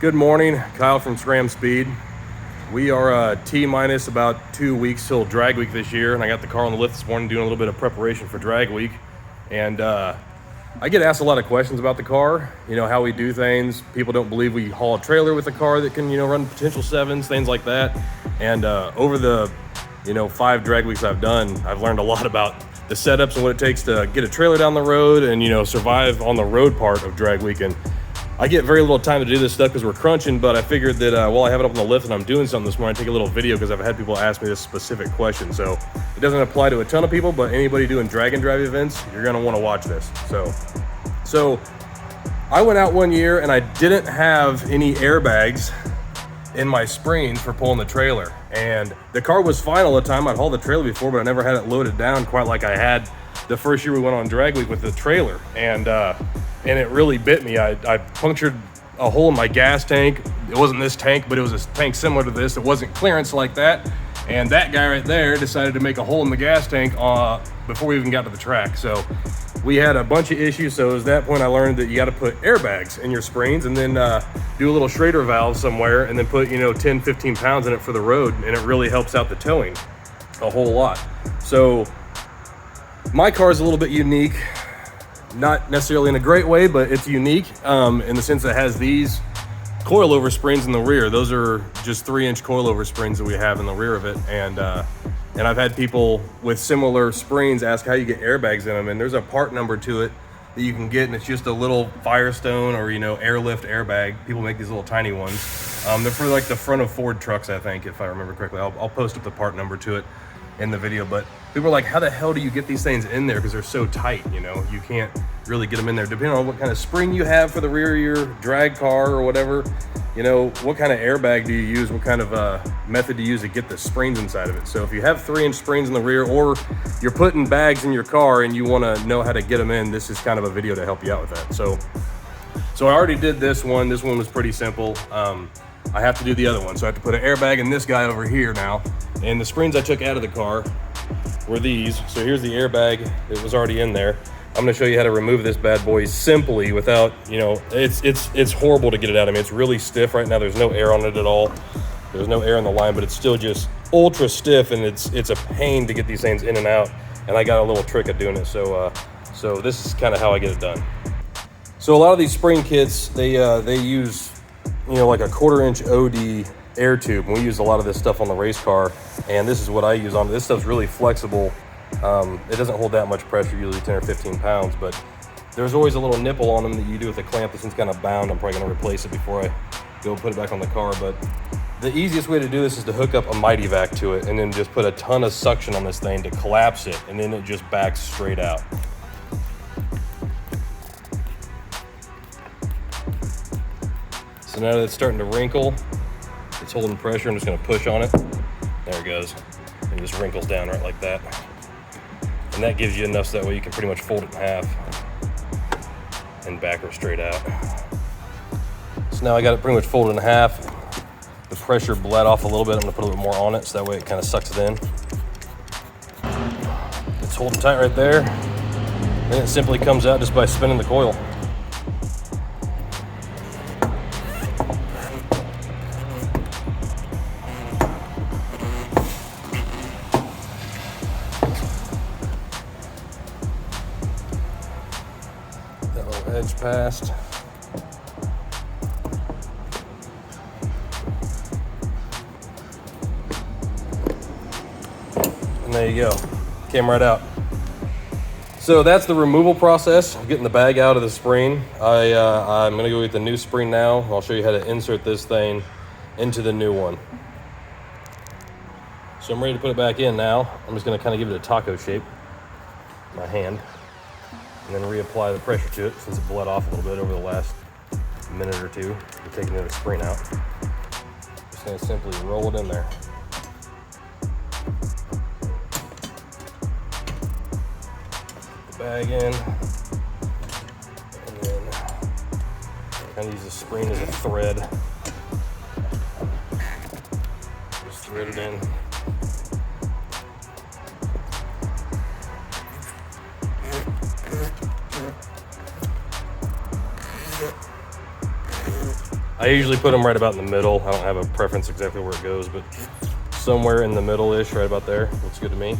Good morning, Kyle from Scram Speed. We are T-minus about 2 weeks till drag week this year, and I got the car on the lift this morning doing a little bit of preparation for drag week. And I get asked a lot of questions about the car, how we do things. People don't believe we haul a trailer with a car that can, run potential sevens, things like that. And over the, 5 drag weeks I've done, I've learned a lot about the setups and what it takes to get a trailer down the road and, survive on the road part of drag week. And I get very little time to do this stuff because we're crunching, but I figured that while I have it up on the lift and I'm doing something this morning, I'd take a little video because I've had people ask me this specific question. So it doesn't apply to a ton of people, but anybody doing drag and drive events, you're gonna wanna watch this. So I went out one year and I didn't have any airbags in my springs for pulling the trailer. And the car was fine all the time. I'd hauled the trailer before, but I never had it loaded down quite like I had the first year we went on drag week with the trailer. And it really bit me. I punctured a hole in my gas tank. It wasn't this tank, but it was a tank similar to this. It wasn't clearance like that. And that guy right there decided to make a hole in the gas tank before we even got to the track. So we had a bunch of issues. So at that point I learned that you got to put airbags in your springs and then do a little Schrader valve somewhere and then put 10, 15 pounds in it for the road. And it really helps out the towing a whole lot. So my car is a little bit unique. Not necessarily in a great way, but it's unique in the sense that it has these coilover springs in the rear. Those are just 3-inch coilover springs that we have in the rear of it. And I've had people with similar springs ask how you get airbags in them. And there's a part number to it that you can get, and it's just a little Firestone or airlift airbag. People make these little tiny ones. They're for like the front of Ford trucks, I think, if I remember correctly. I'll post up the part number to it in the video, but people are like, how the hell do you get these things in there? Because they're so tight, you can't really get them in there. Depending on what kind of spring you have for the rear of your drag car or whatever, what kind of airbag do you use? What kind of method do you use to get the springs inside of it? So if you have 3-inch springs in the rear, or you're putting bags in your car and you want to know how to get them in, this is kind of a video to help you out with that. So I already did this one. This one was pretty simple. I have to do the other one. So I have to put an airbag in this guy over here now. And the springs I took out of the car were these. So here's the airbag that was already in there. I'm gonna show you how to remove this bad boy simply without, it's horrible to get it out. I mean, it's really stiff right now. There's no air on it at all. There's no air in the line, but it's still just ultra stiff, and it's a pain to get these things in and out. And I got a little trick of doing it. So this is kind of how I get it done. So a lot of these spring kits, they use, like a 1/4-inch OD air tube. And we use a lot of this stuff on the race car, and this is what I use on it. This stuff's really flexible. It doesn't hold that much pressure, usually 10 or 15 pounds, but there's always a little nipple on them that you do with a clamp. This one's kind of bound. I'm probably gonna replace it before I go put it back on the car, but the easiest way to do this is to hook up a Mighty Vac to it and then just put a ton of suction on this thing to collapse it, and then it just backs straight out. So now that it's starting to wrinkle, it's holding pressure. I'm just gonna push on it. There it goes. And it just wrinkles down right like that. And that gives you enough so that way you can pretty much fold it in half and back her straight out. So now I got it pretty much folded in half. The pressure bled off a little bit. I'm gonna put a little bit more on it so that way it kind of sucks it in. It's holding tight right there. And it simply comes out just by spinning the coil. Edge passed. And there you go. Came right out. So that's the removal process, getting the bag out of the spring. I'm gonna go get the new spring now. I'll show you how to insert this thing into the new one. So I'm ready to put it back in now. I'm just gonna kind of give it a taco shape, my hand. And then reapply the pressure to it since it bled off a little bit over the last minute or two. We're taking the spring out. Just gonna simply roll it in there. Put the bag in, and then kind of use the spring as a thread. Just thread it in. I usually put them right about in the middle. I don't have a preference exactly where it goes, but somewhere in the middle-ish, right about there. Looks good to me.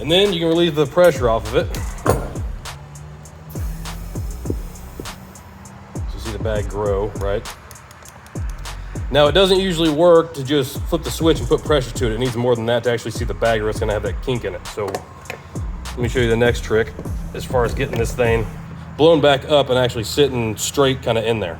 And then you can relieve the pressure off of it. So you see the bag grow, right? Now, it doesn't usually work to just flip the switch and put pressure to it. It needs more than that to actually see the bag, or it's gonna have that kink in it. So let me show you the next trick as far as getting this thing blown back up and actually sitting straight kind of in there.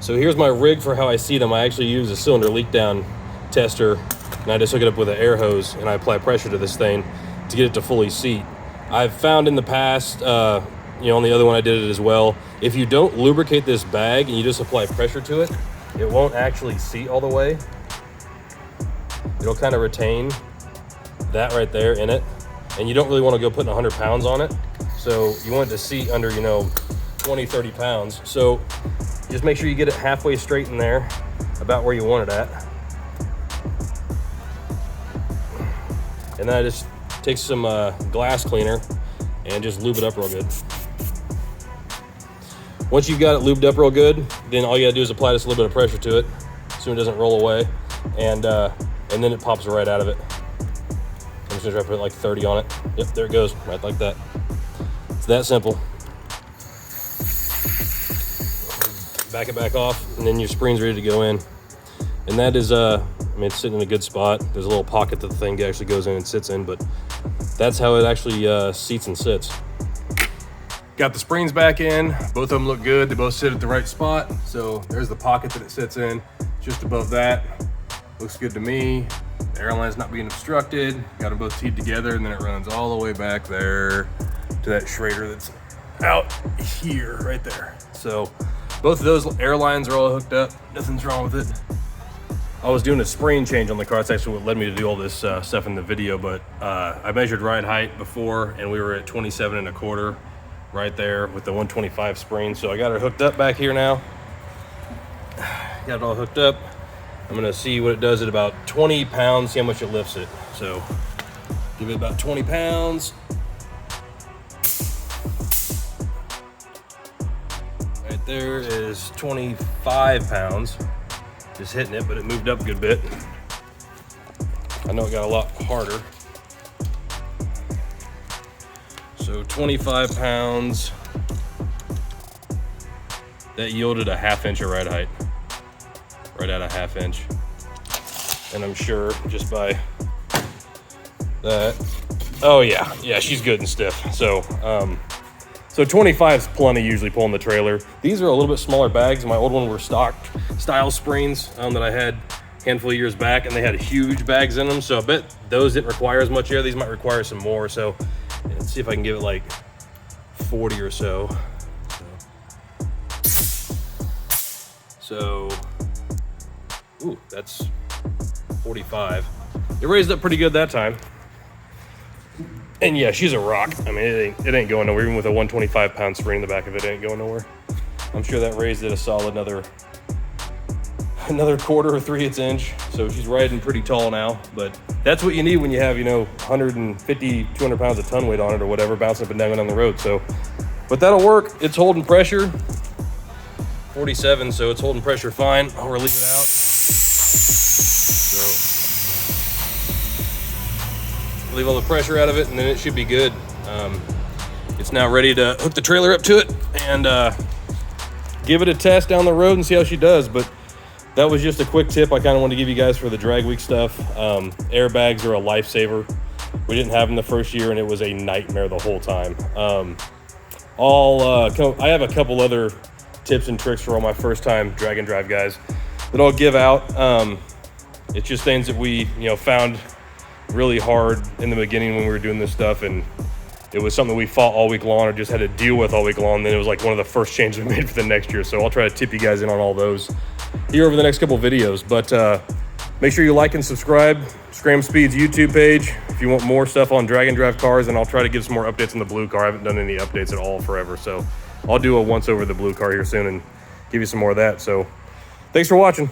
So here's my rig for how I seat them. I actually use a cylinder leak down tester, and I just hook it up with an air hose and I apply pressure to this thing to get it to fully seat. I've found in the past, you know, on the other one I did it as well, if you don't lubricate this bag and you just apply pressure to it, it won't actually seat all the way. It'll kind of retain that right there in it, and you don't really want to go putting 100 pounds on it. So you want it to seat under, you know, 20, 30 pounds. So just make sure you get it halfway straight in there, about where you want it at. And then I just take some glass cleaner and just lube it up real good. Once you've got it lubed up real good, then all you gotta do is apply just a little bit of pressure to it so it doesn't roll away, and then it pops right out of it. I'm just gonna try to put like 30 on it. Yep, there it goes, right like that. It's that simple. Back it back off, and then your spring's ready to go in. And that is, I mean, it's sitting in a good spot. There's a little pocket that the thing actually goes in and sits in, but that's how it actually seats and sits. Got the springs back in. Both of them look good. They both sit at the right spot. So there's the pocket that it sits in, just above that. Looks good to me. The airline's not being obstructed. Got them both teed together, and then it runs all the way back there to that Schrader that's out here, right there. So both of those airlines are all hooked up. Nothing's wrong with it. I was doing a spring change on the car. That's actually what led me to do all this stuff in the video, but I measured ride height before, and we were at 27 1/4 right there with the 125 spring. So I got her hooked up back here now. Got it all hooked up. I'm gonna see what it does at about 20 pounds, see how much it lifts it. So give it about 20 pounds. Right there is 25 pounds. Just hitting it, but it moved up a good bit. I know it got a lot harder. So 25 pounds, that yielded a 1/2 inch of ride height, right at a 1/2 inch. And I'm sure just by that, oh yeah, she's good and stiff. So, so 25 is plenty usually pulling the trailer. These are a little bit smaller bags. My old one were stock style springs that I had a handful of years back, and they had huge bags in them. So I bet those didn't require as much air. These might require some more. So let's see if I can give it like 40 or so. So, ooh, that's 45. It raised up pretty good that time. And yeah, she's a rock. I mean, it ain't going nowhere. Even with a 125 pound spring in the back of it, it ain't going nowhere. I'm sure that raised it a solid another 1/4 or 3/8 inch. So she's riding pretty tall now, but that's what you need when you have, you know, 150, 200 pounds of ton weight on it or whatever, bouncing up and down on the road. So, but that'll work. It's holding pressure. 47, so it's holding pressure fine. I'll relieve it out. So, leave all the pressure out of it, and then it should be good. It's now ready to hook the trailer up to it and give it a test down the road and see how she does. But that was just a quick tip I kind of wanted to give you guys for the drag week stuff. Airbags are a lifesaver. We didn't have them the first year, and it was a nightmare the whole time. I have a couple other tips and tricks for all my first time drag and drive guys that I'll give out. It's just things that we, you know, found really hard in the beginning when we were doing this stuff, and it was something we fought all week long or just had to deal with all week long. Then it was like one of the first changes we made for the next year. So I'll try to tip you guys in on all those here over the next couple videos. But make sure you like and subscribe. Scram Speed's YouTube page if you want more stuff on drag and drive cars, and I'll try to give some more updates on the blue car. I haven't done any updates at all forever, so I'll do a once over the blue car here soon and give you some more of that. So thanks for watching.